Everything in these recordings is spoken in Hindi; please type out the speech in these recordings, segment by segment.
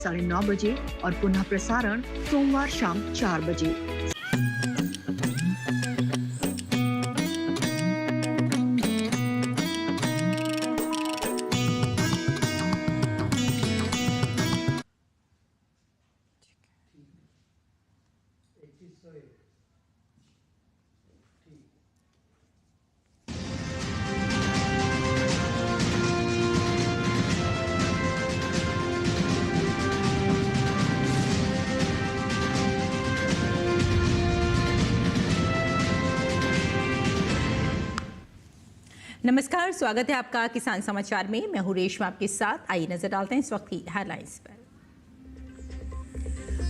9:30 बजे और पुनः प्रसारण सोमवार शाम 4 बजे। नमस्कार, स्वागत है आपका किसान समाचार में। मैं हूं रेशमा आपके साथ। आइए नजर डालते हैं इस वक्त की हेडलाइंस पर।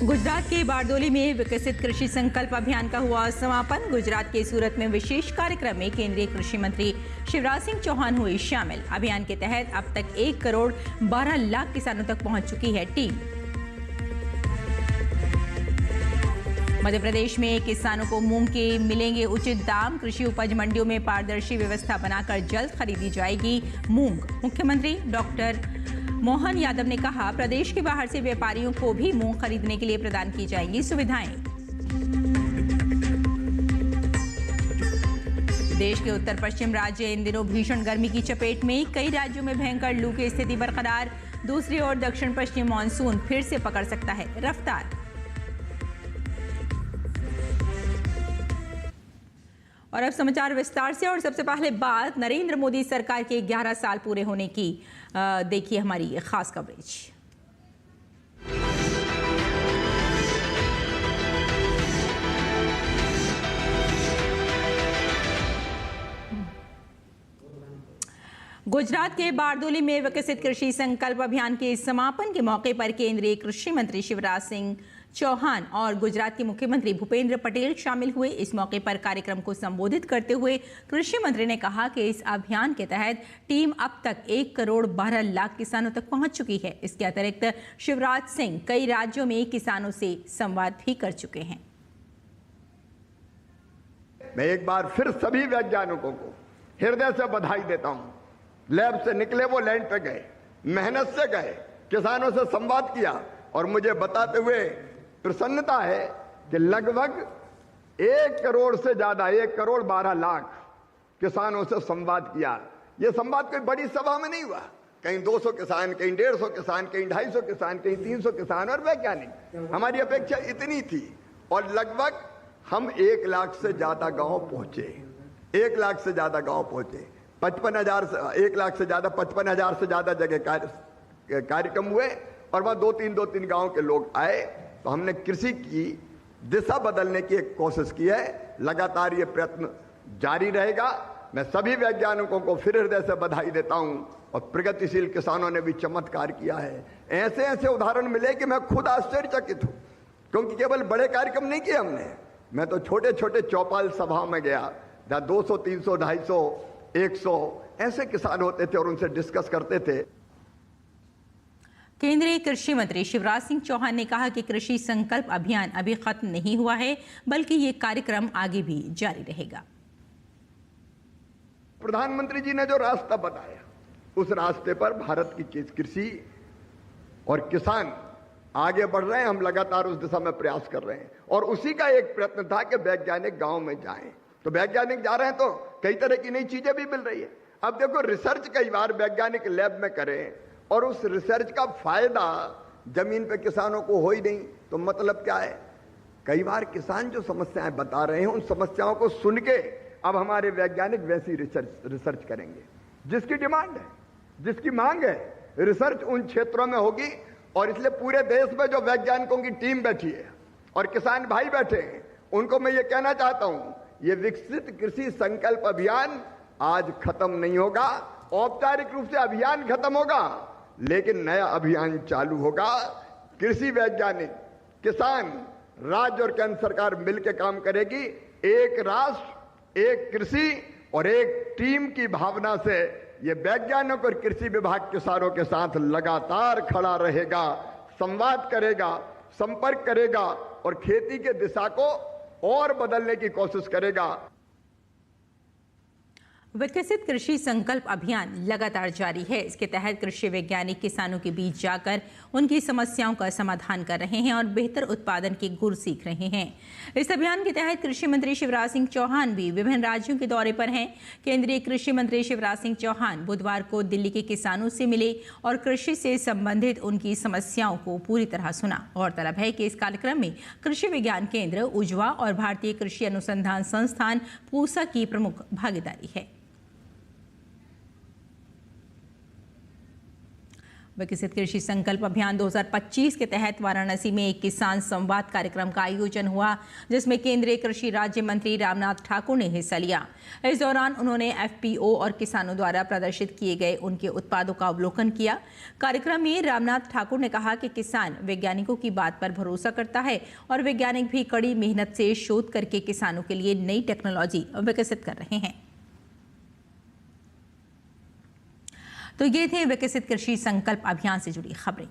गुजरात के बारडोली में विकसित कृषि संकल्प अभियान का हुआ समापन। गुजरात के सूरत में विशेष कार्यक्रम में केंद्रीय कृषि मंत्री शिवराज सिंह चौहान हुए शामिल। अभियान के तहत अब तक 1 करोड़ 12 लाख किसानों तक पहुंच चुकी है टीम। मध्य प्रदेश में किसानों को मूंग के मिलेंगे उचित दाम। कृषि उपज मंडियों में पारदर्शी व्यवस्था बनाकर जल्द खरीदी जाएगी मूंग। मुख्यमंत्री डॉक्टर मोहन यादव ने कहा, प्रदेश के बाहर से व्यापारियों को भी मूंग खरीदने के लिए प्रदान की जाएंगी सुविधाएं। देश के उत्तर पश्चिम राज्य इन दिनों भीषण गर्मी की चपेट में। कई राज्यों में भयंकर लू की स्थिति बरकरार। दूसरी ओर दक्षिण पश्चिम मानसून फिर से पकड़ सकता है रफ्तार। और अब समाचार विस्तार से। और सबसे पहले बात नरेंद्र मोदी सरकार के 11 साल पूरे होने की। देखिए हमारी ये खास कवरेज। गुजरात के बारडोली में विकसित कृषि संकल्प अभियान के समापन के मौके पर केंद्रीय कृषि मंत्री शिवराज सिंह चौहान और गुजरात के मुख्यमंत्री भूपेंद्र पटेल शामिल हुए। इस मौके पर कार्यक्रम को संबोधित करते हुए कृषि मंत्री ने कहा कि इस अभियान के तहत टीम अब तक 1 करोड़ 12 लाख किसानों तक पहुंच चुकी है। इसके अतिरिक्त शिवराज सिंह कई राज्यों में किसानों से संवाद भी कर चुके हैं। मैं एक बार फिर सभी वैज्ञानिकों को हृदय से बधाई देता हूं। लैब से निकले वो लैंड पे गए, मेहनत से गए, किसानों से संवाद किया और मुझे बताते हुए प्रसन्नता है कि लगभग 1 करोड़ से ज्यादा 1 करोड़ 12 लाख किसानों से संवाद किया। यह संवाद कोई बड़ी सभा में नहीं हुआ। कहीं 200 किसान, कहीं 150 किसान, कहीं 250 किसान, कहीं 300 किसान और वैज्ञानिक। हमारी अपेक्षा इतनी थी और लगभग हम 1 लाख से ज्यादा गांव पहुंचे। 1 लाख से ज्यादा गांव पहुंचे। 55,000 से 1 लाख से ज्यादा 55,000 से ज्यादा जगह कार्यक्रम हुए और वहां 2-3 गांव के लोग आए। तो हमने कृषि की दिशा बदलने की एक कोशिश की है। लगातार ये प्रयत्न जारी रहेगा। मैं सभी वैज्ञानिकों को फिर हृदय से बधाई देता हूं और प्रगतिशील किसानों ने भी चमत्कार किया है। ऐसे ऐसे उदाहरण मिले कि मैं खुद आश्चर्यचकित हूं, क्योंकि केवल बड़े कार्यक्रम नहीं किए हमने। मैं तो छोटे छोटे चौपाल सभा में गया, जहां 200, 300, 250, 100 ऐसे किसान होते थे और उनसे डिस्कस करते थे। केंद्रीय कृषि मंत्री शिवराज सिंह चौहान ने कहा कि कृषि संकल्प अभियान अभी खत्म नहीं हुआ है, बल्कि ये कार्यक्रम आगे भी जारी रहेगा। प्रधानमंत्री जी ने जो रास्ता बताया, उस रास्ते पर भारत की कृषि और किसान आगे बढ़ रहे हैं। हम लगातार उस दिशा में प्रयास कर रहे हैं और उसी का एक प्रयत्न था कि वैज्ञानिक गांव में जाएं। तो वैज्ञानिक जा रहे हैं तो कई तरह की नई चीजें भी मिल रही है। अब देखो, रिसर्च कई बार वैज्ञानिक लैब में करें और उस रिसर्च का फायदा जमीन पे किसानों को हो ही नहीं, तो मतलब क्या है? कई बार किसान जो समस्याएं बता रहे हैं, उन समस्याओं को सुन के अब हमारे वैज्ञानिक वैसी रिसर्च करेंगे जिसकी डिमांड है, जिसकी मांग है। रिसर्च उन क्षेत्रों में होगी और इसलिए पूरे देश में जो वैज्ञानिकों की टीम बैठी है और किसान भाई बैठे हैं, उनको मैं ये कहना चाहता हूं, ये विकसित कृषि संकल्प अभियान आज खत्म नहीं होगा। औपचारिक रूप से अभियान खत्म होगा, लेकिन नया अभियान चालू होगा। कृषि वैज्ञानिक, किसान, राज्य और केंद्र सरकार मिलकर काम करेगी। एक राष्ट्र, एक कृषि और एक टीम की भावना से ये वैज्ञानिक और कृषि विभाग किसानों के साथ लगातार खड़ा रहेगा, संवाद करेगा, संपर्क करेगा और खेती के दिशा को और बदलने की कोशिश करेगा। विकसित कृषि संकल्प अभियान लगातार जारी है। इसके तहत कृषि वैज्ञानिक किसानों के बीच जाकर उनकी समस्याओं का समाधान कर रहे हैं और बेहतर उत्पादन के गुर सीख रहे हैं। इस अभियान के तहत कृषि मंत्री शिवराज सिंह चौहान भी विभिन्न राज्यों के दौरे पर हैं। केंद्रीय कृषि मंत्री शिवराज सिंह चौहान बुधवार को दिल्ली के किसानों से मिले और कृषि से संबंधित उनकी समस्याओं को पूरी तरह सुना। गौरतलब है कि इस कार्यक्रम में कृषि विज्ञान केंद्र उजवा और भारतीय कृषि अनुसंधान संस्थान पूसा की प्रमुख भागीदारी है। विकसित कृषि संकल्प अभियान 2025 के तहत वाराणसी में एक किसान संवाद कार्यक्रम का आयोजन हुआ, जिसमें केंद्रीय कृषि राज्य मंत्री रामनाथ ठाकुर ने हिस्सा लिया। इस दौरान उन्होंने एफपीओ और किसानों द्वारा प्रदर्शित किए गए उनके उत्पादों का अवलोकन किया। कार्यक्रम में रामनाथ ठाकुर ने कहा कि किसान वैज्ञानिकों की बात पर भरोसा करता है और वैज्ञानिक भी कड़ी मेहनत से शोध करके किसानों के लिए नई टेक्नोलॉजी विकसित कर रहे हैं। तो ये थे विकसित कृषि संकल्प अभियान से जुड़ी खबरें।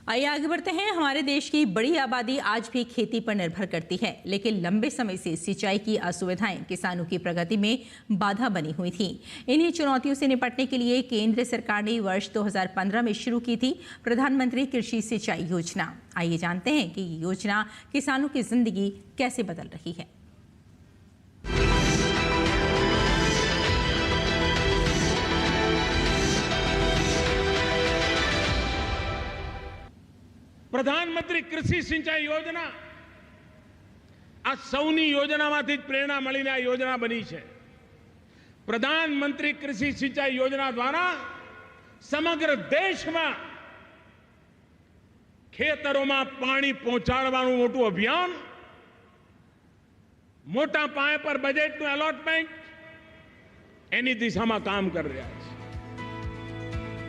आइए आगे बढ़ते हैं। हमारे देश की बड़ी आबादी आज भी खेती पर निर्भर करती है, लेकिन लंबे समय से सिंचाई की असुविधाएं किसानों की प्रगति में बाधा बनी हुई थी। इन्हीं चुनौतियों से निपटने के लिए केंद्र सरकार ने वर्ष 2015 में शुरू की थी प्रधानमंत्री कृषि सिंचाई योजना। आइए जानते हैं कि ये योजना किसानों की जिंदगी कैसे बदल रही है। પ્રધાનમંત્રી કૃષિ સિંચાઈ યોજના આ સૌની યોજનામાંથી જ પ્રેરણા મળીને આ યોજના બની છે। પ્રધાનમંત્રી કૃષિ સિંચાઈ યોજના દ્વારા સમગ્ર દેશમાં ખેતરોમાં પાણી પહોંચાડવાનું મોટું અભિયાન, મોટા પાયે પર બજેટનું એલોટમેન્ટ એની દિશામાં કામ કરી રહ્યા છે।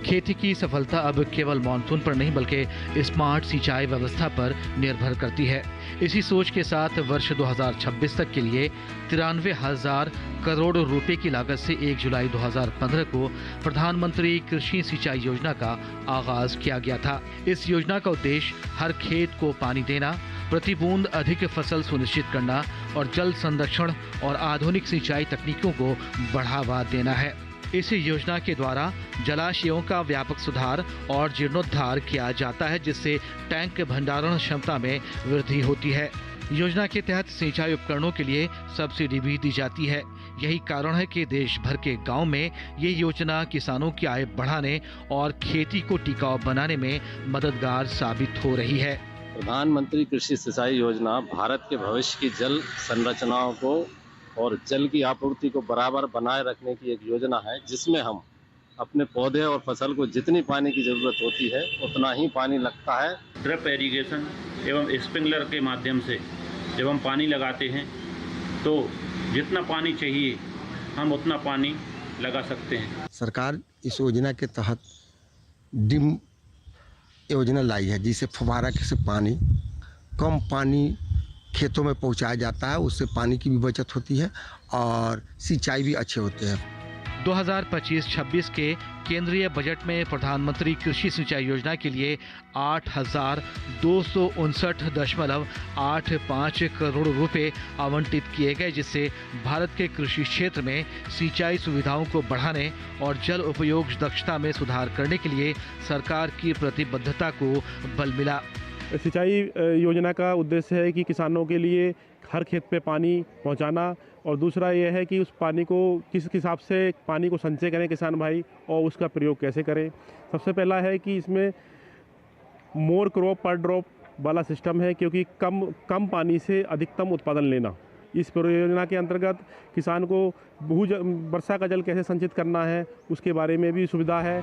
खेती की सफलता अब केवल मानसून पर नहीं बल्कि स्मार्ट सिंचाई व्यवस्था पर निर्भर करती है। इसी सोच के साथ वर्ष 2026 तक के लिए 93,000 करोड़ रुपए की लागत से 1 जुलाई 2015 को प्रधानमंत्री कृषि सिंचाई योजना का आगाज किया गया था। इस योजना का उद्देश्य हर खेत को पानी देना, प्रति बूंद अधिक फसल सुनिश्चित करना और जल संरक्षण और आधुनिक सिंचाई तकनीकों को बढ़ावा देना है। इस योजना के द्वारा जलाशयों का व्यापक सुधार और जीर्णोद्धार किया जाता है, जिससे टैंक भंडारण क्षमता में वृद्धि होती है। योजना के तहत सिंचाई उपकरणों के लिए सब्सिडी भी दी जाती है। यही कारण है कि देश भर के गांव में ये योजना किसानों की आय बढ़ाने और खेती को टिकाऊ बनाने में मददगार साबित हो रही है। प्रधानमंत्री कृषि सिंचाई योजना भारत के भविष्य की जल संरचनाओं को और जल की आपूर्ति को बराबर बनाए रखने की एक योजना है, जिसमें हम अपने पौधे और फसल को जितनी पानी की जरूरत होती है उतना ही पानी लगता है। ड्रिप इरिगेशन एवं स्प्रिंकलर के माध्यम से जब हम पानी लगाते हैं तो जितना पानी चाहिए हम उतना पानी लगा सकते हैं। सरकार इस योजना के तहत डिम योजना लाई है, जिसे फव्वारा से पानी कम पानी खेतों में पहुंचाया जाता है। उससे पानी की भी बचत होती है और सिंचाई भी अच्छे होते हैं। 2025-26 के केंद्रीय बजट में प्रधानमंत्री कृषि सिंचाई योजना के लिए 8,259.85 करोड़ रुपए आवंटित किए गए, जिससे भारत के कृषि क्षेत्र में सिंचाई सुविधाओं को बढ़ाने और जल उपयोग दक्षता में सुधार करने के लिए सरकार की प्रतिबद्धता को बल मिला। सिंचाई योजना का उद्देश्य है कि किसानों के लिए हर खेत पे पानी पहुंचाना, और दूसरा यह है कि उस पानी को किस हिसाब से पानी को संचय करें किसान भाई और उसका प्रयोग कैसे करें। सबसे पहला है कि इसमें मोर क्रॉप पर ड्रॉप वाला सिस्टम है, क्योंकि कम पानी से अधिकतम उत्पादन लेना। इस परियोजना के अंतर्गत किसान को वर्षा का जल कैसे संचित करना है उसके बारे में भी सुविधा है।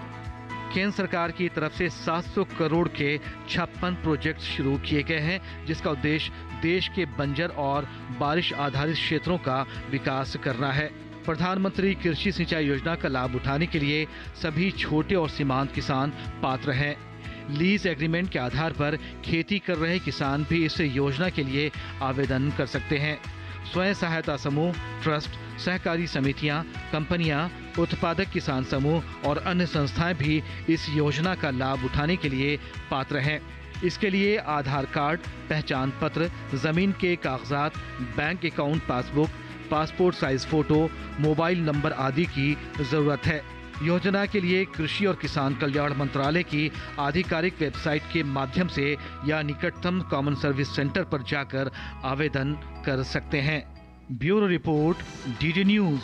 केंद्र सरकार की तरफ से 700 करोड़ के 56 प्रोजेक्ट शुरू किए गए हैं, जिसका उद्देश्य देश के बंजर और बारिश आधारित क्षेत्रों का विकास करना है। प्रधानमंत्री कृषि सिंचाई योजना का लाभ उठाने के लिए सभी छोटे और सीमांत किसान पात्र हैं। लीज एग्रीमेंट के आधार पर खेती कर रहे किसान भी इस योजना के लिए आवेदन कर सकते हैं। स्वयं सहायता समूह, ट्रस्ट, सहकारी समितियां, कंपनियां, उत्पादक किसान समूह और अन्य संस्थाएं भी इस योजना का लाभ उठाने के लिए पात्र हैं। इसके लिए आधार कार्ड, पहचान पत्र, जमीन के कागजात, bank account passbook, passport size photo, mobile number आदि की जरूरत है। योजना के लिए कृषि और किसान कल्याण मंत्रालय की आधिकारिक वेबसाइट के माध्यम से या निकटतम कॉमन सर्विस सेंटर पर जाकर आवेदन कर सकते हैं। Bureau report, DD news.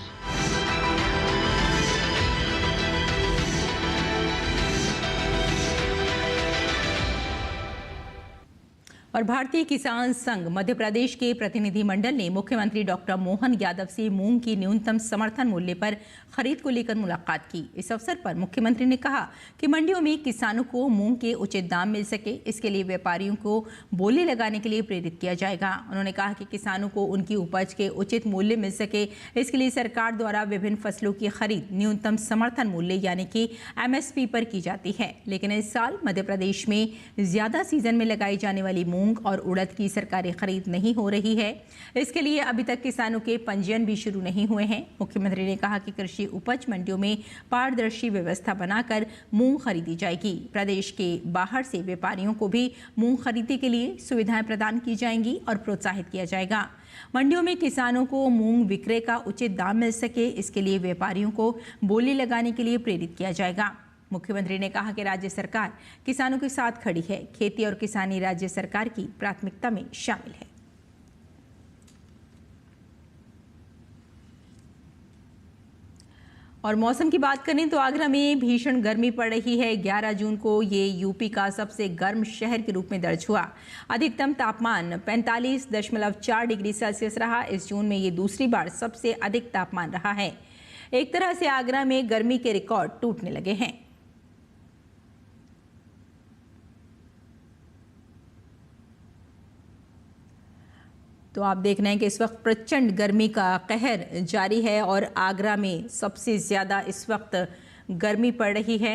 और भारतीय किसान संघ मध्य प्रदेश के प्रतिनिधि मंडल ने मुख्यमंत्री डॉक्टर मोहन यादव से मूंग की न्यूनतम समर्थन मूल्य पर खरीद को लेकर मुलाकात की। इस अवसर पर मुख्यमंत्री ने कहा कि मंडियों में किसानों को मूंग के उचित दाम मिल सके, इसके लिए व्यापारियों को बोली लगाने के लिए प्रेरित किया जाएगा। उन्होंने कहा कि किसानों को उनकी उपज के उचित मूल्य मिल सके, इसके लिए सरकार द्वारा विभिन्न फसलों की खरीद न्यूनतम समर्थन मूल्य यानी कि MSP पर की जाती है। लेकिन इस साल मध्य प्रदेश में ज्यादा सीजन में लगाई जाने वाली मूंग और उड़द की सरकारी खरीद नहीं हो रही है। इसके लिए अभी तक किसानों के पंजीयन भी शुरू नहीं हुए हैं। मुख्यमंत्री ने कहा कि कृषि उपज मंडियों में पारदर्शी व्यवस्था बनाकर मूंग खरीदी जाएगी। प्रदेश के बाहर से व्यापारियों को भी मूंग खरीदने के लिए सुविधाएं प्रदान की जाएंगी और प्रोत्साहित किया जाएगा। मंडियों में किसानों को मूंग विक्रय का उचित दाम मिल सके, इसके लिए व्यापारियों को बोली लगाने के लिए प्रेरित किया जाएगा। मुख्यमंत्री ने कहा कि राज्य सरकार किसानों के साथ खड़ी है। खेती और किसानी राज्य सरकार की प्राथमिकता में शामिल है। और मौसम की बात करें तो आगरा में भीषण गर्मी पड़ रही है। 11 जून को ये यूपी का सबसे गर्म शहर के रूप में दर्ज हुआ। अधिकतम तापमान 45.4 डिग्री सेल्सियस रहा। इस जून में ये दूसरी बार सबसे अधिक तापमान रहा है। एक तरह से आगरा में गर्मी के रिकॉर्ड टूटने लगे हैं। तो आप देख रहे हैं कि इस वक्त प्रचंड गर्मी का कहर जारी है और आगरा में सबसे ज़्यादा इस वक्त गर्मी पड़ रही है।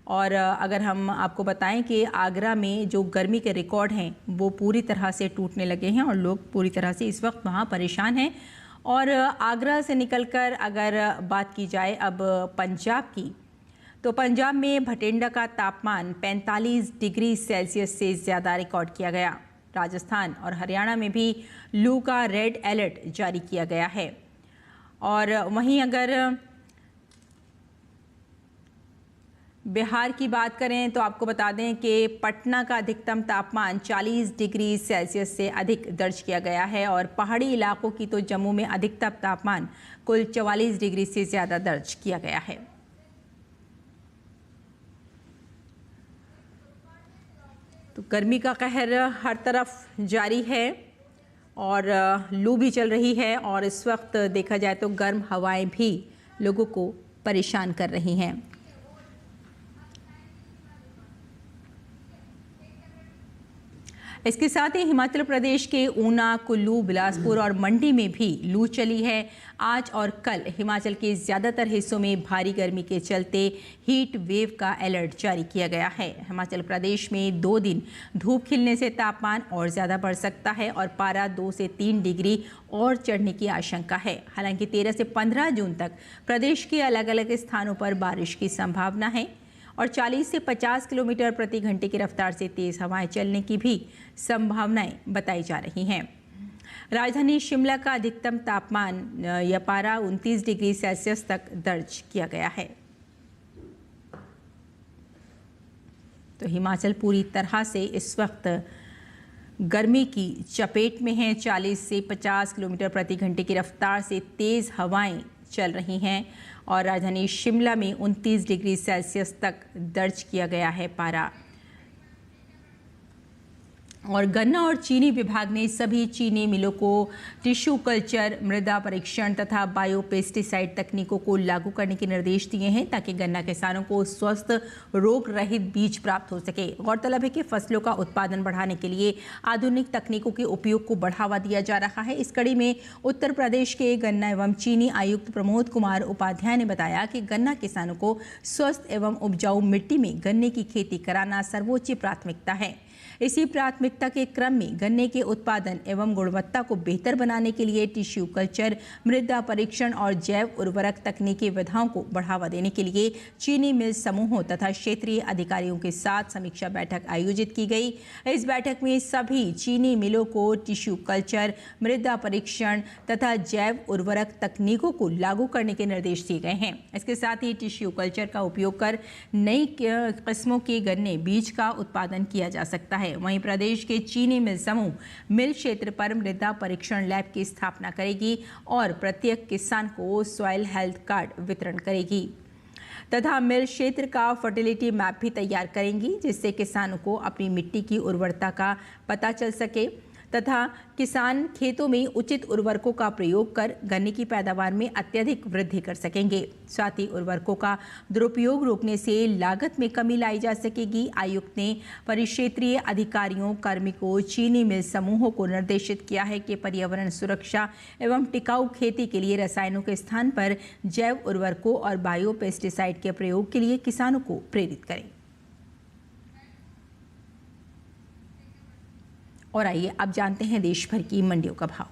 और अगर हम आपको बताएं कि आगरा में जो गर्मी के रिकॉर्ड हैं वो पूरी तरह से टूटने लगे हैं और लोग पूरी तरह से इस वक्त वहाँ परेशान हैं। और आगरा से निकलकर अगर बात की जाए अब पंजाब की, तो पंजाब में भटिंडा का तापमान 45 डिग्री सेल्सियस से ज़्यादा रिकॉर्ड किया गया। राजस्थान और हरियाणा में भी लू का रेड अलर्ट जारी किया गया है। और वहीं अगर बिहार की बात करें तो आपको बता दें कि पटना का अधिकतम तापमान 40 डिग्री सेल्सियस से अधिक दर्ज किया गया है। और पहाड़ी इलाकों की तो जम्मू में अधिकतम तापमान कुल 44 डिग्री से ज़्यादा दर्ज किया गया है। तो गर्मी का कहर हर तरफ जारी है और लू भी चल रही है और इस वक्त देखा जाए तो गर्म हवाएं भी लोगों को परेशान कर रही हैं। इसके साथ ही हिमाचल प्रदेश के ऊना, कुल्लू, बिलासपुर और मंडी में भी लू चली है। आज और कल हिमाचल के ज़्यादातर हिस्सों में भारी गर्मी के चलते हीट वेव का अलर्ट जारी किया गया है। हिमाचल प्रदेश में 2 दिन धूप खिलने से तापमान और ज़्यादा बढ़ सकता है और पारा 2 से 3 डिग्री और चढ़ने की आशंका है। हालांकि 13 से 15 जून तक प्रदेश के अलग अलग स्थानों पर बारिश की संभावना है और 40 से 50 किलोमीटर प्रति घंटे की रफ्तार से तेज़ हवाएं चलने की भी संभावनाएं बताई जा रही हैं। राजधानी शिमला का अधिकतम तापमान या पारा 29 डिग्री सेल्सियस तक दर्ज किया गया है। तो हिमाचल पूरी तरह से इस वक्त गर्मी की चपेट में है। 40 से 50 किलोमीटर प्रति घंटे की रफ्तार से तेज़ हवाएं चल रही हैं और राजधानी शिमला में 29 डिग्री सेल्सियस तक दर्ज किया गया है पारा। और गन्ना और चीनी विभाग ने सभी चीनी मिलों को टिश्यू कल्चर, मृदा परीक्षण तथा बायोपेस्टिसाइड तकनीकों को लागू करने के निर्देश दिए हैं ताकि गन्ना किसानों को स्वस्थ रोग रहित बीज प्राप्त हो सके। गौरतलब है कि फसलों का उत्पादन बढ़ाने के लिए आधुनिक तकनीकों के उपयोग को बढ़ावा दिया जा रहा है। इस कड़ी में उत्तर प्रदेश के गन्ना एवं चीनी आयुक्त प्रमोद कुमार उपाध्याय ने बताया कि गन्ना किसानों को स्वस्थ एवं उपजाऊ मिट्टी में गन्ने की खेती कराना सर्वोच्च प्राथमिकता है। इसी प्राथमिकता के क्रम में गन्ने के उत्पादन एवं गुणवत्ता को बेहतर बनाने के लिए टिश्यू कल्चर, मृदा परीक्षण और जैव उर्वरक तकनीकी विधाओं को बढ़ावा देने के लिए चीनी मिल समूहों तथा क्षेत्रीय अधिकारियों के साथ समीक्षा बैठक आयोजित की गई। इस बैठक में सभी चीनी मिलों को टिश्यू कल्चर, मृदा परीक्षण तथा जैव उर्वरक तकनीकों को लागू करने के निर्देश दिए गए हैं। इसके साथ ही टिश्यू कल्चर का उपयोग कर नई किस्मों के गन्ने बीज का उत्पादन किया जा सकता है। वहीं प्रदेश के चीनी मिल समूह मिल क्षेत्र पर मृदा परीक्षण लैब की स्थापना करेगी और प्रत्येक किसान को सॉइल हेल्थ कार्ड वितरण करेगी तथा मिल क्षेत्र का फर्टिलिटी मैप भी तैयार करेंगी, जिससे किसानों को अपनी मिट्टी की उर्वरता का पता चल सके तथा किसान खेतों में उचित उर्वरकों का प्रयोग कर गन्ने की पैदावार में अत्यधिक वृद्धि कर सकेंगे। साथ ही उर्वरकों का दुरुपयोग रोकने से लागत में कमी लाई जा सकेगी। आयुक्त ने परिक्षेत्रीय अधिकारियों, कार्मिकों, चीनी मिल समूहों को निर्देशित किया है कि पर्यावरण सुरक्षा एवं टिकाऊ खेती के लिए रसायनों के स्थान पर जैव उर्वरकों और बायो पेस्टिसाइड के प्रयोग के लिए किसानों को प्रेरित करें। और आइए अब जानते हैं देश भर की मंडियों का भाव।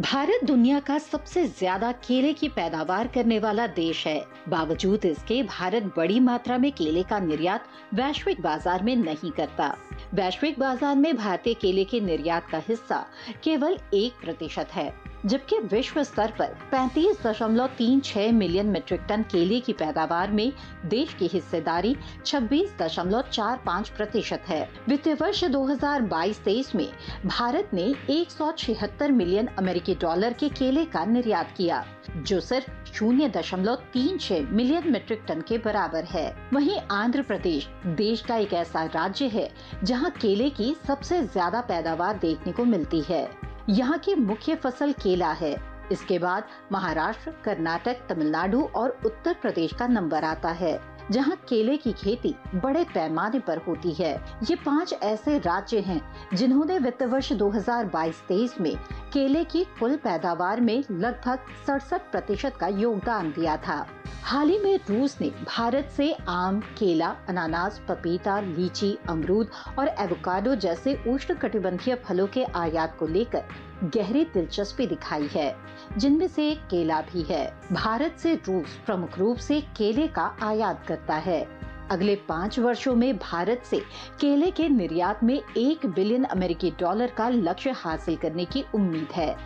भारत दुनिया का सबसे ज्यादा केले की पैदावार करने वाला देश है। बावजूद इसके भारत बड़ी मात्रा में केले का निर्यात वैश्विक बाजार में नहीं करता। वैश्विक बाजार में भारतीय केले के निर्यात का हिस्सा केवल 1% है, जबकि विश्व स्तर पर 35.36 मिलियन मीट्रिक टन केले की पैदावार में देश की हिस्सेदारी 26.45% है। वित्तीय वर्ष 2022-23 में भारत ने 176 मिलियन अमेरिकी डॉलर के केले का निर्यात किया, जो सिर्फ 0.36 मिलियन मीट्रिक टन के बराबर है। वहीं आंध्र प्रदेश देश का एक ऐसा राज्य है जहां केले की सबसे ज्यादा पैदावार देखने को मिलती है। यहाँ की मुख्य फसल केला है। इसके बाद महाराष्ट्र, कर्नाटक, तमिलनाडु और उत्तर प्रदेश का नंबर आता है, जहाँ केले की खेती बड़े पैमाने पर होती है। ये 5 ऐसे राज्य हैं जिन्होंने वित्त वर्ष 2022-23 में केले की कुल पैदावार में लगभग 67% का योगदान दिया था। हाल ही में रूस ने भारत से आम, केला, अनानास, पपीता, लीची, अमरूद और एवोकाडो जैसे उष्णकटिबंधीय फलों के आयात को लेकर गहरी दिलचस्पी दिखाई है, जिनमें से एक केला भी है। भारत से रूस प्रमुख रूप से केले का आयात करता है। अगले 5 वर्षों में भारत से केले के निर्यात में 1 बिलियन अमेरिकी डॉलर का लक्ष्य हासिल करने की उम्मीद है,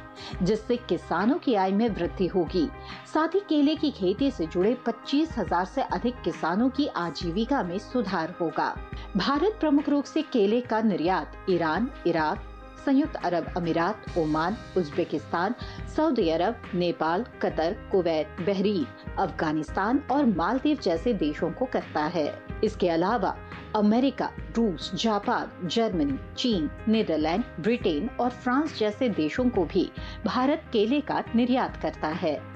जिससे किसानों की आय में वृद्धि होगी। साथ ही केले की खेती से जुड़े 25,000 से अधिक किसानों की आजीविका में सुधार होगा। भारत प्रमुख रूप से केले का निर्यात ईरान, इराक, संयुक्त अरब अमीरात, ओमान, उज्बेकिस्तान, सऊदी अरब, Nepal, Qatar, Kuwait, Bahrain, Afghanistan और मालदीव जैसे देशों को करता है। इसके अलावा अमेरिका, रूस, जापान, जर्मनी, चीन, नीदरलैंड, ब्रिटेन और फ्रांस जैसे देशों को भी भारत केले का निर्यात करता है।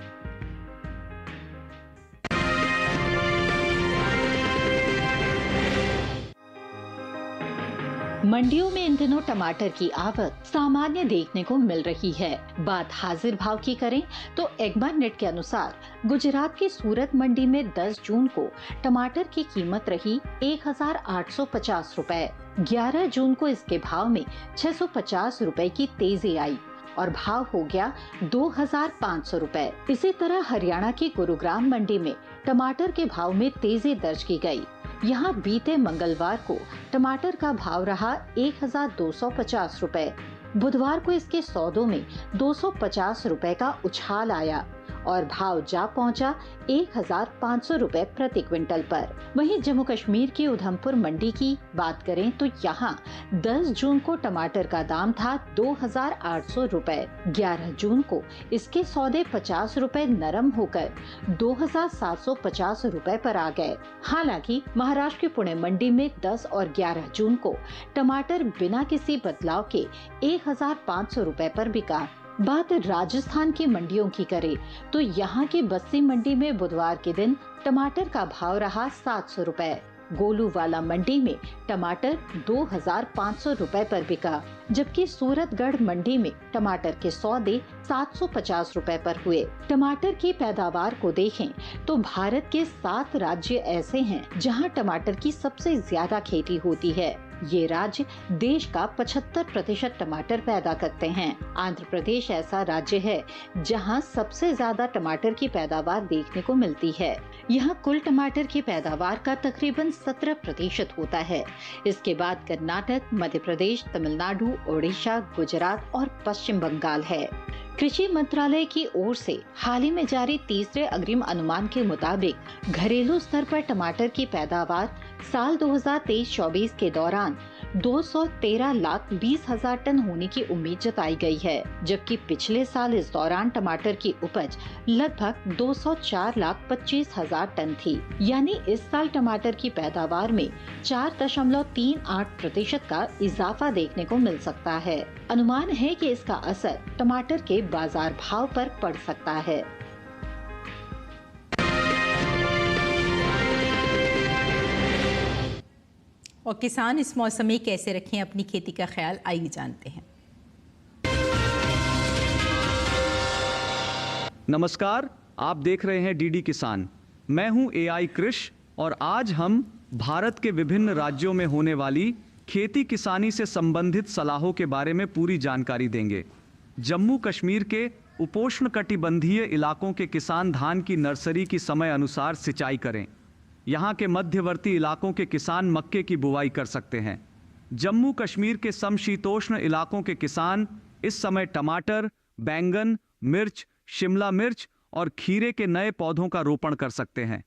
मंडियों में इन दिनों टमाटर की आवक सामान्य देखने को मिल रही है। बात हाजिर भाव की करें तो एग्मानेट के अनुसार गुजरात की सूरत मंडी में 10 जून को टमाटर की कीमत रही 1,850 रुपए। 11 जून को इसके भाव में 650 रुपए की तेजी आई और भाव हो गया 2,500 रुपए। इसी तरह हरियाणा की गुरुग्राम मंडी में टमाटर के भाव में तेजी दर्ज की गई। यहाँ बीते मंगलवार को टमाटर का भाव रहा 1,250 रुपए। बुधवार को इसके सौदों में 250 रुपए का उछाल आया और भाव जा पहुंचा 1,500 रुपए प्रति क्विंटल पर। वहीं जम्मू कश्मीर की उधमपुर मंडी की बात करें तो यहाँ 10 जून को टमाटर का दाम था 2,800 रुपए। 11 जून को इसके सौदे 50 रुपए नरम होकर 2,750 रुपए पर आ गए। हालांकि महाराष्ट्र की पुणे मंडी में 10 और 11 जून को टमाटर बिना किसी बदलाव के 1,500 रुपए पर बिका। बात राजस्थान की मंडियों की करें तो यहाँ की बस्सी मंडी में बुधवार के दिन टमाटर का भाव रहा 700 रुपए। गोलूवाला मंडी में टमाटर 2500 रुपए पर बिका, जबकि सूरतगढ़ मंडी में टमाटर के सौदे 750 रुपए पर हुए। टमाटर की पैदावार को देखें तो भारत के 7 राज्य ऐसे हैं जहां टमाटर की सबसे ज्यादा खेती होती है। ये राज्य देश का 75% टमाटर पैदा करते हैं। आंध्र प्रदेश ऐसा राज्य है जहां सबसे ज्यादा टमाटर की पैदावार देखने को मिलती है। यहां कुल टमाटर की पैदावार का तकरीबन 17% होता है। इसके बाद कर्नाटक, मध्य प्रदेश, तमिलनाडु, ओडिशा, गुजरात और पश्चिम बंगाल है। कृषि मंत्रालय की ओर से हाल ही में जारी तीसरे अग्रिम अनुमान के मुताबिक घरेलू स्तर पर टमाटर की पैदावार साल 2023-24 के दौरान 213,20,000 टन होने की उम्मीद जताई गई है, जबकि पिछले साल इस दौरान टमाटर की उपज लगभग 204,25,000 टन थी। यानी इस साल टमाटर की पैदावार में 4.38% का इजाफा देखने को मिल सकता है। अनुमान है कि इसका असर टमाटर के बाजार भाव पर पड़ सकता है। और किसान इस मौसम में कैसे रखें अपनी खेती का ख्याल, आइए जानते हैं। नमस्कार, आप देख रहे हैं डीडी किसान। मैं हूं AI कृष और आज हम भारत के विभिन्न राज्यों में होने वाली खेती किसानी से संबंधित सलाहों के बारे में पूरी जानकारी देंगे। जम्मू कश्मीर के उपोष्ण कटिबंधीय इलाकों के किसान धान की नर्सरी की समय अनुसार सिंचाई करें। यहाँ के मध्यवर्ती इलाकों के किसान मक्के की बुवाई कर सकते हैं। जम्मू कश्मीर के समशीतोष्ण इलाकों के किसान इस समय टमाटर, बैंगन, मिर्च, शिमला मिर्च और खीरे के नए पौधों का रोपण कर सकते हैं।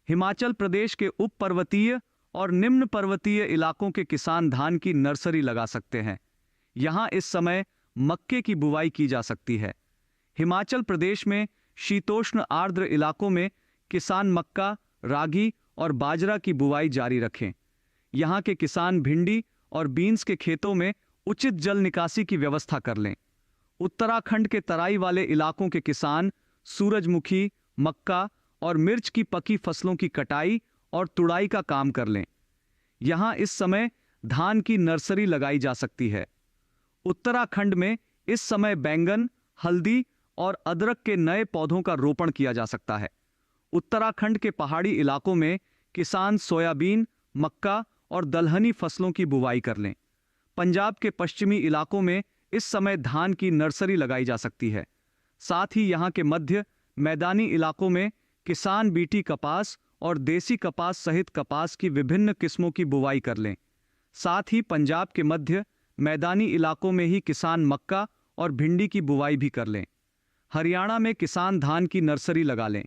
हिमाचल प्रदेश के उप पर्वतीय और निम्न पर्वतीय इलाकों के किसान धान की नर्सरी लगा सकते हैं। यहाँ इस समय मक्के की बुवाई की जा सकती है। हिमाचल प्रदेश में शीतोष्ण आर्द्र इलाकों में किसान मक्का, रागी और बाजरा की बुवाई जारी रखें। यहाँ के किसान भिंडी और बीन्स के खेतों में उचित जल निकासी की व्यवस्था कर लें। उत्तराखंड के तराई वाले इलाकों के किसान सूरजमुखी, मक्का और मिर्च की पकी फसलों की कटाई और तुड़ाई का काम कर लें। यहाँ इस समय धान की नर्सरी लगाई जा सकती है। उत्तराखंड में इस समय बैंगन, हल्दी और अदरक के नए पौधों का रोपण किया जा सकता है। उत्तराखंड के पहाड़ी इलाकों में किसान सोयाबीन, मक्का और दलहनी फसलों की बुवाई कर लें। पंजाब के पश्चिमी इलाकों में इस समय धान की नर्सरी लगाई जा सकती है। साथ ही यहाँ के मध्य मैदानी इलाकों में किसान बीटी कपास और देसी कपास सहित कपास की विभिन्न किस्मों की बुवाई कर लें। साथ ही पंजाब के मध्य मैदानी इलाकों में ही किसान मक्का और भिंडी की बुवाई भी कर लें। हरियाणा में किसान धान की नर्सरी लगा लें।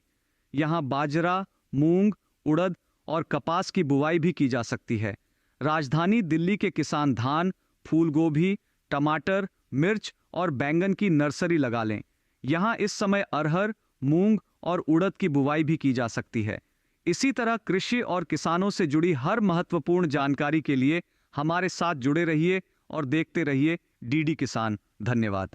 यहाँ बाजरा, मूंग, उड़द और कपास की बुवाई भी की जा सकती है। राजधानी दिल्ली के किसान धान, फूलगोभी, टमाटर, मिर्च और बैंगन की नर्सरी लगा लें। यहाँ इस समय अरहर, मूंग और उड़द की बुवाई भी की जा सकती है। इसी तरह कृषि और किसानों से जुड़ी हर महत्वपूर्ण जानकारी के लिए हमारे साथ जुड़े रहिए और देखते रहिए डीडी किसान। धन्यवाद।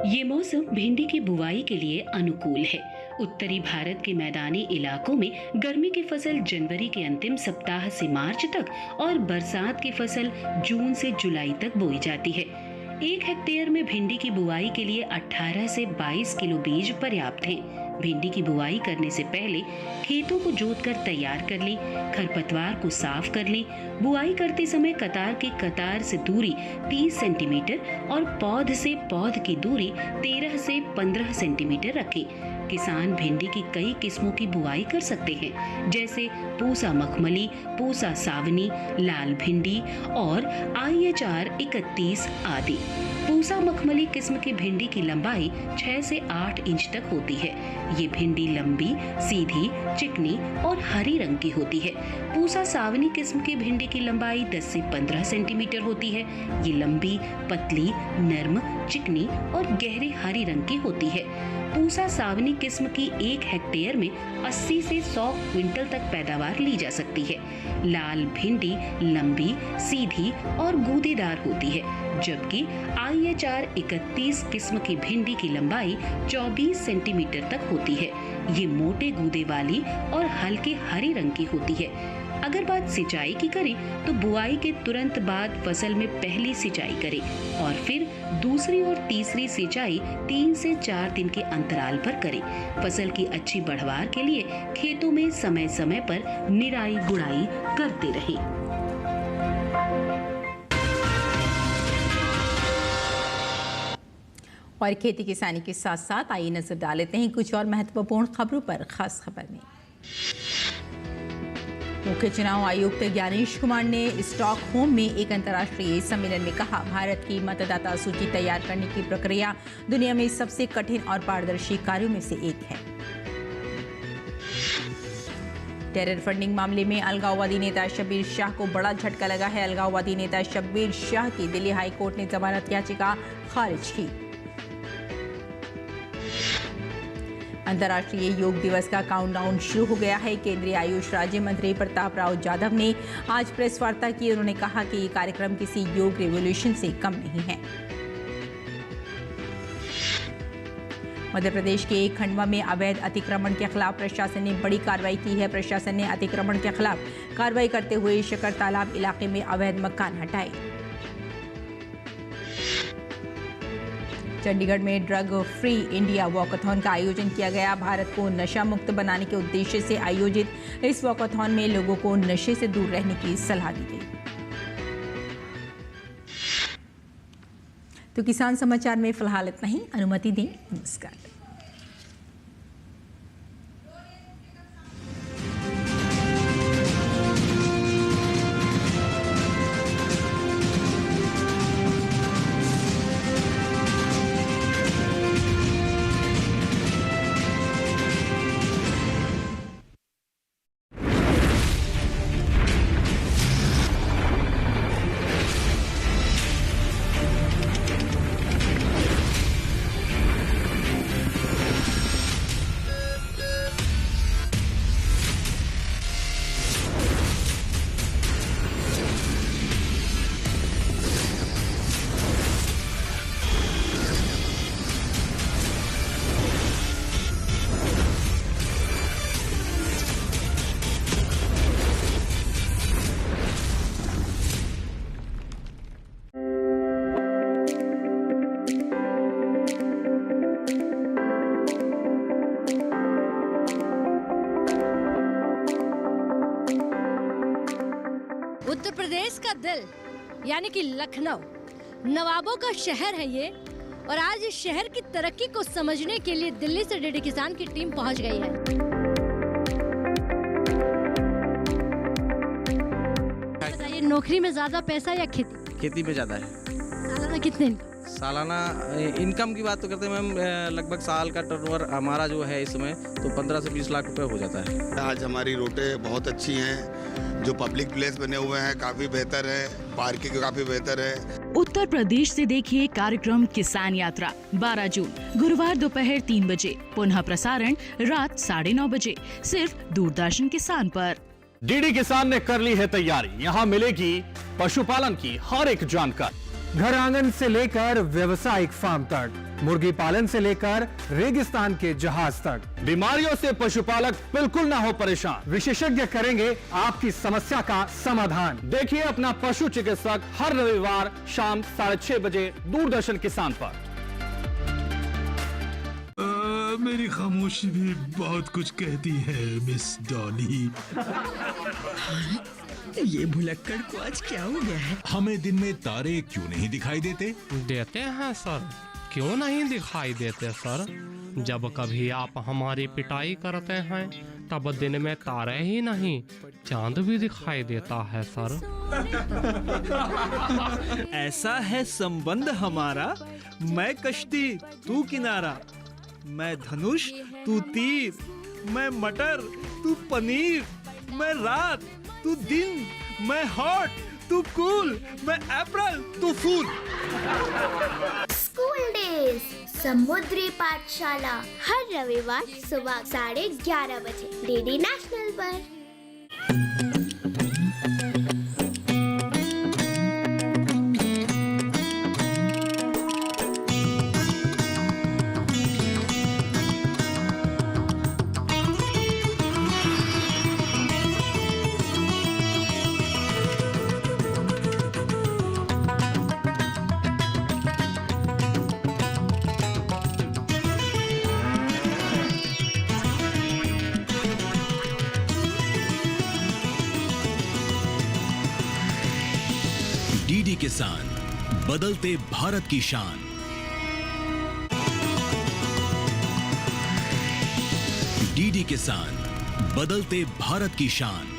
ये मौसम भिंडी की बुवाई के लिए अनुकूल है। उत्तरी भारत के मैदानी इलाकों में गर्मी की फसल जनवरी के अंतिम सप्ताह से मार्च तक और बरसात की फसल जून से जुलाई तक बोई जाती है। 1 हेक्टेयर में भिंडी की बुआई के लिए 18 से 22 किलो बीज पर्याप्त हैं। भिंडी की बुआई करने से पहले खेतों को जोतकर तैयार कर ली, खरपतवार को साफ कर ली। बुआई करते समय कतार के कतार से दूरी 30 सेंटीमीटर और पौध से पौध की दूरी 13 से 15 सेंटीमीटर रखें। किसान भिंडी की कई किस्मों की बुआई कर सकते हैं, जैसे पूसा मखमली, पूसा सावनी, लाल भिंडी और IHR 31 आदि। पूसा मखमली किस्म की भिंडी की लंबाई 6 से 8 इंच तक होती है। ये भिंडी लंबी, सीधी, चिकनी और हरी रंग की होती है। पूसा सावनी किस्म की भिंडी की लंबाई 10 से 15 सेंटीमीटर होती है। ये लंबी, पतली, नर्म, चिकनी और गहरे हरी रंग की होती है। पूसा सावनी किस्म की 1 हेक्टेयर में 80 से 100 क्विंटल तक पैदावार ली जा सकती है। लाल भिंडी लंबी, सीधी और गूदेदार होती है। जबकि IHR 31 किस्म की भिंडी की लंबाई 24 सेंटीमीटर तक होती है। ये मोटे गूदे वाली और हल्के हरे रंग की होती है। अगर बात सिंचाई की करें तो बुआई के तुरंत बाद फसल में पहली सिंचाई करें और फिर दूसरी और तीसरी सिंचाई 3 से 4 दिन के अंतराल पर करें। फसल की अच्छी बढ़वार के लिए खेतों में समय समय पर निराई गुड़ाई करते रहें। और खेती किसानी के साथ साथ आइए नजर डाल लेते हैं कुछ और महत्वपूर्ण खबरों पर। खास खबर में मुख्य चुनाव आयुक्त ज्ञानेश कुमार ने स्टॉकहोम में एक अंतर्राष्ट्रीय सम्मेलन में कहा, भारत की मतदाता सूची तैयार करने की प्रक्रिया दुनिया में सबसे कठिन और पारदर्शी कार्यों में से एक है। टेरर फंडिंग मामले में अलगाववादी नेता शब्बीर शाह को बड़ा झटका लगा है। अलगाववादी नेता शब्बीर शाह की दिल्ली हाई कोर्ट ने जमानत याचिका खारिज की। अंतर्राष्ट्रीय योग दिवस का काउंटडाउन शुरू हो गया है। केंद्रीय आयुष राज्य मंत्री प्रताप राव जाधव ने आज प्रेस वार्ता की। उन्होंने कहा कि ये कार्यक्रम किसी योग रेवोल्यूशन से कम नहीं है। मध्य प्रदेश के खंडवा में अवैध अतिक्रमण के खिलाफ प्रशासन ने बड़ी कार्रवाई की है। प्रशासन ने अतिक्रमण के खिलाफ कार्रवाई करते हुए शकर तालाब इलाके में अवैध मकान हटाए। चंडीगढ़ में ड्रग फ्री इंडिया वॉकथॉन का आयोजन किया गया। भारत को नशा मुक्त बनाने के उद्देश्य से आयोजित इस वॉकथॉन में लोगों को नशे से दूर रहने की सलाह दी गई। तो किसान समाचार में फिलहाल इतना ही। अनुमति दें। नमस्कार। उत्तर प्रदेश का दिल यानी कि लखनऊ नवाबों का शहर है ये, और आज इस शहर की तरक्की को समझने के लिए दिल्ली से डीडी किसान की टीम पहुंच गई है। बताइए, नौकरी में ज्यादा पैसा या खेती? खेती में ज्यादा है। सालाना कितने? सालाना इनकम की बात तो करते हैं मैम, लगभग साल का टर्नओवर हमारा जो है इस समय तो 15 से 20 लाख रुपए हो जाता है। आज हमारी रोडें बहुत अच्छी हैं, जो पब्लिक प्लेस बने हुए हैं काफी बेहतर है, पार्किंग काफी बेहतर है। उत्तर प्रदेश से देखिए कार्यक्रम किसान यात्रा 12 जून गुरुवार दोपहर 3 बजे, पुनः प्रसारण रात 9:30 बजे, सिर्फ दूरदर्शन किसान पर। डीडी किसान ने कर ली है तैयारी। यहाँ मिलेगी पशुपालन की हर एक जानकारी, घर आंगन से लेकर व्यवसायिक फार्म तक, मुर्गी पालन से लेकर रेगिस्तान के जहाज तक। बीमारियों से पशुपालक बिल्कुल ना हो परेशान, विशेषज्ञ करेंगे आपकी समस्या का समाधान। देखिए अपना पशु चिकित्सक हर रविवार शाम 6:30 बजे दूरदर्शन किसान पर। मेरी खामोशी भी बहुत कुछ कहती है मिस डॉली। ये भुलक्कड़ को आज क्या हो गया है? हमें दिन में तारे क्यों नहीं दिखाई देते? देते हैं सर, क्यों नहीं दिखाई देते सर? जब कभी आप हमारी पिटाई करते हैं तब दिन में तारे ही नहीं चांद भी दिखाई देता है सर। ऐसा है संबंध हमारा, मैं कश्ती तू किनारा, मैं धनुष तू तीर, मैं मटर तू पनीर, मैं रात तू दिन, मैं हॉट तू कूल, मैं अप्रैल तू फूल। स्कूल डेज समुद्री पाठशाला हर रविवार सुबह 11:30 बजे डीडी नेशनल पर। किसान, बदलते भारत की शान। डीडी किसान, बदलते भारत की शान।